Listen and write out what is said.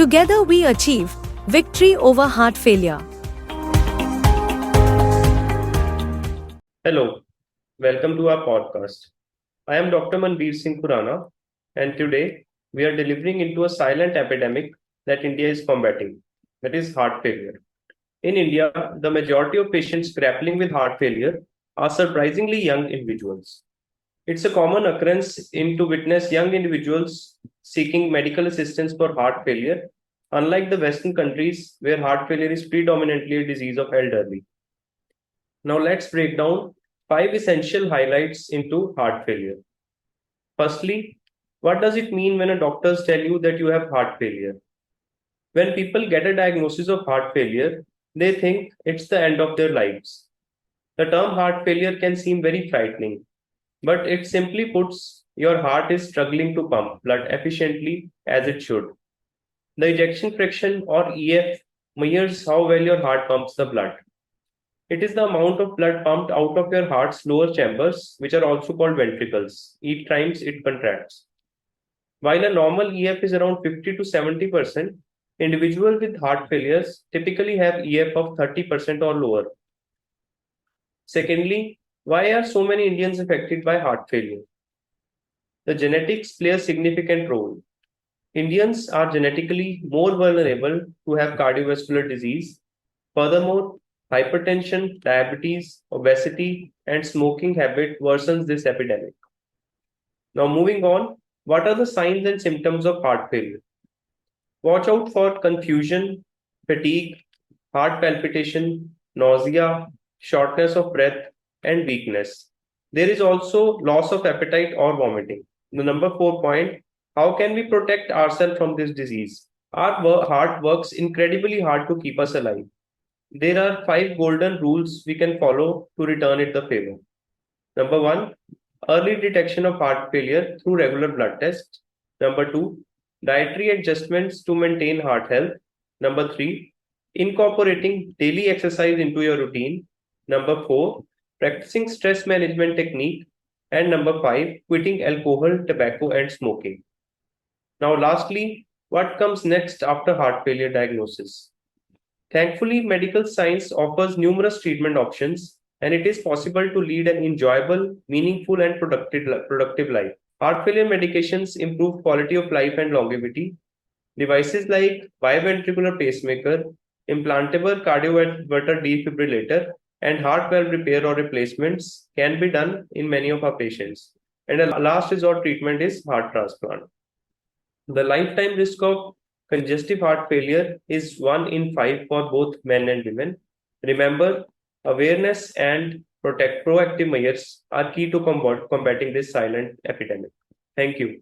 Together we achieve victory over heart failure. Hello, welcome to our podcast. I am Dr. Manbir Singh Khurana, and today we are delivering into a silent epidemic that India is combating, that is heart failure. In India, the majority of patients grappling with heart failure are surprisingly young individuals. It's a common occurrence to witness young individuals seeking medical assistance for heart failure, unlike the Western countries where heart failure is predominantly a disease of elderly. Now let's break down 5 essential highlights into heart failure. Firstly, what does it mean when a doctors tell you that you have heart failure? When people get a diagnosis of heart failure, they think it's the end of their lives. The term heart failure can seem very frightening, but it simply puts your heart is struggling to pump blood efficiently as it should. The ejection fraction or EF measures how well your heart pumps the blood. It is the amount of blood pumped out of your heart's lower chambers, which are also called ventricles, each time it contracts. While a normal EF is around 50 to 70%, individuals with heart failures typically have EF of 30% or lower. Secondly, why are so many Indians affected by heart failure? The genetics play a significant role. Indians are genetically more vulnerable to have cardiovascular disease. Furthermore, hypertension, diabetes, obesity, and smoking habit worsens this epidemic. Now, moving on, what are the signs and symptoms of heart failure? Watch out for confusion, fatigue, heart palpitation, nausea, shortness of breath, and weakness. There is also loss of appetite or vomiting. The number 4 point, how can we protect ourselves from this disease? Our heart works incredibly hard to keep us alive. There are 5 golden rules we can follow to return it the favor. Number 1, early detection of heart failure through regular blood tests. Number 2, dietary adjustments to maintain heart health. Number 3, incorporating daily exercise into your routine. Number 4, practicing stress management technique. And number 5, quitting alcohol, tobacco, and smoking. Now, lastly, what comes next after heart failure diagnosis? Thankfully, medical science offers numerous treatment options, and it is possible to lead an enjoyable, meaningful, and productive life. Heart failure medications improve quality of life and longevity. Devices like biventricular pacemaker, implantable cardioverter defibrillator, and heart valve repair or replacements can be done in many of our patients. And a last resort treatment is heart transplant. The lifetime risk of congestive heart failure is 1 in 5 for both men and women. Remember, awareness and proactive measures are key to combating this silent epidemic. Thank you.